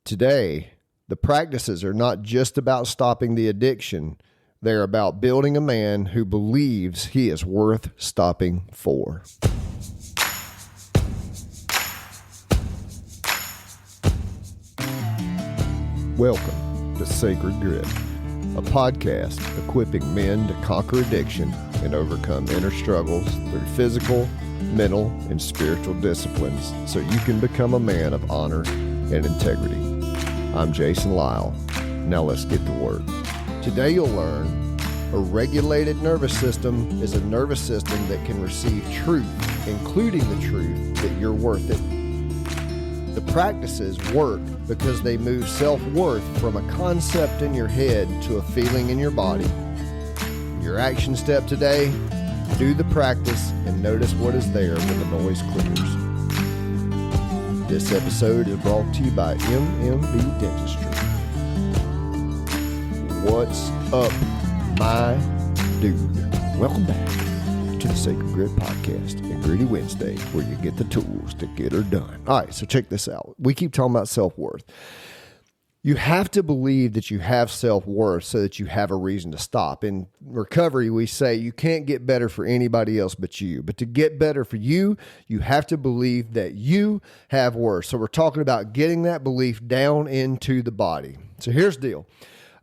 Today, the practices are not just about stopping the addiction. They're about building a man who believes he is worth stopping for. Welcome to Sacred Grit, a podcast equipping men to conquer addiction and overcome inner struggles through physical, mental, and spiritual disciplines so you can become a man of honor and integrity. I'm Jason Lyle. Now let's get to work. Today you'll learn a regulated nervous system is a nervous system that can receive truth, including the truth that you're worth it. The practices work because they move self-worth from a concept in your head to a feeling in your body. Your action step today, do the practice and notice what is there when the noise clears. This episode is brought to you by MMB Dentistry. What's up, my dude? Welcome back to the Sacred Grit Podcast and Gritty Wednesday, where you get the tools to get her done. All right, so check this out. We keep talking about self-worth. You have to believe that you have self-worth so that you have a reason to stop. In recovery, we say you can't get better for anybody else but you. But to get better for you, you have to believe that you have worth. So we're talking about getting that belief down into the body. So here's the deal.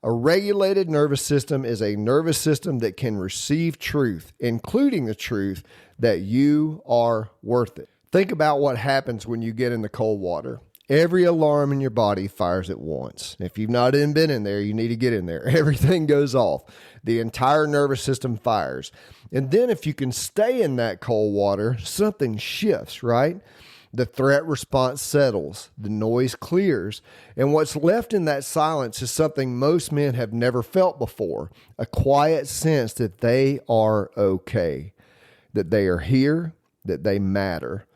A regulated nervous system is a nervous system that can receive truth, including the truth that you are worth it. Think about what happens when you get in the cold water. Every alarm in your body fires at once. If you've not been in there, you need to get in there. Everything goes off. The entire nervous system fires. And then if you can stay in that cold water, something shifts, right? The threat response settles, the noise clears, and what's left in that silence is something most men have never felt before, a quiet sense that they are okay, that they are here, that they matter.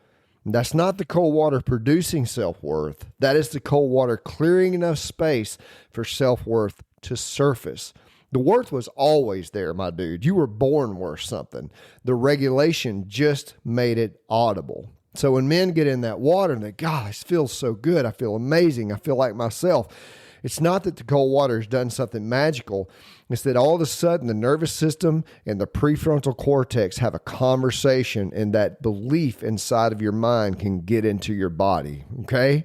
That's not the cold water producing self-worth. That is the cold water clearing enough space for self-worth to surface. The worth was always there, my dude. You were born worth something. The regulation just made it audible. So when men get in that water and they, God, I feel so good. I feel amazing. I feel like myself. It's not that the cold water has done something magical. It's that all of a sudden the nervous system and the prefrontal cortex have a conversation, and that belief inside of your mind can get into your body. Okay?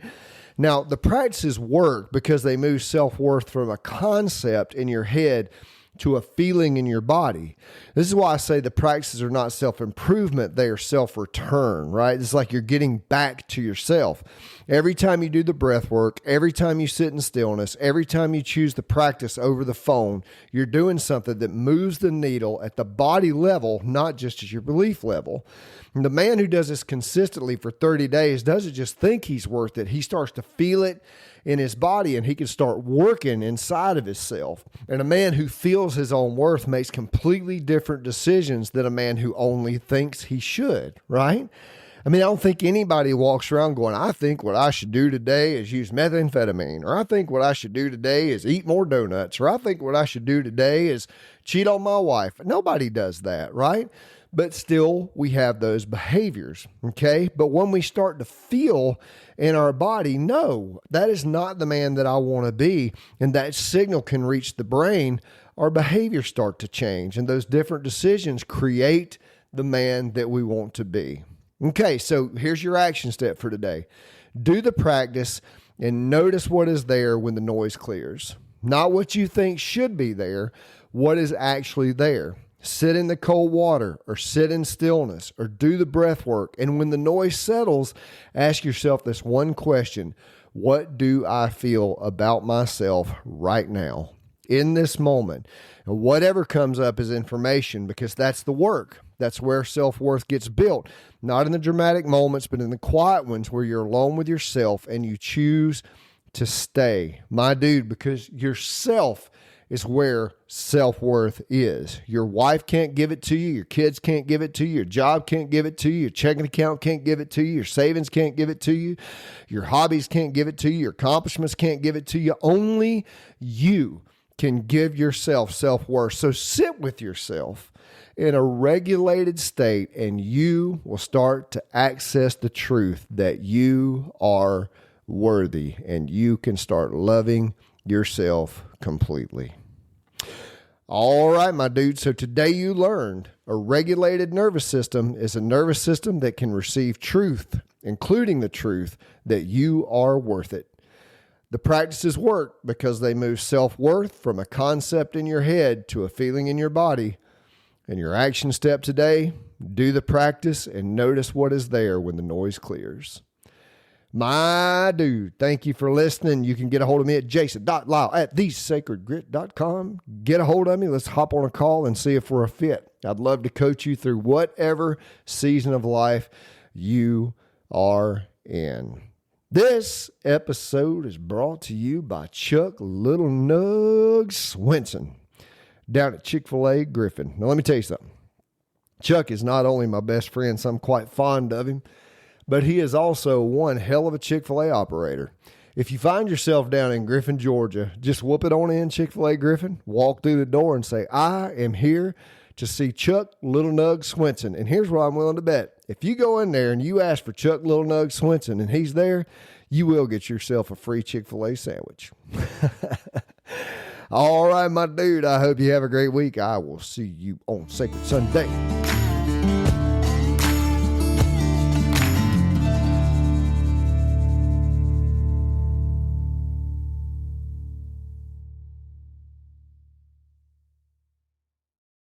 Now, the practices work because they move self-worth from a concept in your head to a feeling in your body. This is why I say the practices are not self-improvement, they are self-return, right? It's like you're getting back to yourself. Every time you do the breath work, every time you sit in stillness, every time you choose the practice over the phone, you're doing something that moves the needle at the body level, not just at your belief level. And the man who does this consistently for 30 days doesn't just think he's worth it. He starts to feel it in his body, and he can start working inside of himself. And a man who feels his own worth makes completely different decisions than a man who only thinks he should, right? I mean, I don't think anybody walks around going, I think what I should do today is use methamphetamine, or I think what I should do today is eat more donuts, or I think what I should do today is cheat on my wife. Nobody does that, right? But still, we have those behaviors, okay? But when we start to feel in our body, no, that is not the man that I want to be, and that signal can reach the brain, our behaviors start to change, and those different decisions create the man that we want to be. Okay, so here's your action step for today. Do the practice and notice what is there when the noise clears. Not what you think should be there, what is actually there. Sit in the cold water, or sit in stillness, or do the breath work. And when the noise settles, ask yourself this one question: what do I feel about myself right now, in this moment? And whatever comes up is information, because that's the work. That's where self-worth gets built. Not in the dramatic moments, but in the quiet ones where you're alone with yourself and you choose to stay. My dude, because yourself is where self-worth is. Your wife can't give it to you. Your kids can't give it to you. Your job can't give it to you. Your checking account can't give it to you. Your savings can't give it to you. Your hobbies can't give it to you. Your accomplishments can't give it to you. Only you can give yourself self-worth. So sit with yourself in a regulated state, and you will start to access the truth that you are worthy, and you can start loving yourself completely. All right, my dude. So today you learned a regulated nervous system is a nervous system that can receive truth, including the truth that you are worth it. The practices work because they move self-worth from a concept in your head to a feeling in your body. And your action step today, do the practice and notice what is there when the noise clears. My dude, thank you for listening. You can get a hold of me at jason.lyle@thesacredgrit.com. Get a hold of me. Let's hop on a call and see if we're a fit. I'd love to coach you through whatever season of life you are in. This episode is brought to you by Chuck Little Nug Swenson down at Chick-fil-A Griffin. Now, let me tell you something. Chuck is not only my best friend, so I'm quite fond of him, but he is also one hell of a Chick-fil-A operator. If you find yourself down in Griffin, Georgia, just whoop it on in Chick-fil-A Griffin, walk through the door and say, I am here to see Chuck Little Nug Swenson. And here's what I'm willing to bet. If you go in there and you ask for Chuck Little Nug Swenson and he's there, you will get yourself a free Chick-fil-A sandwich. All right, my dude, I hope you have a great week. I will see you on Sacred Sunday.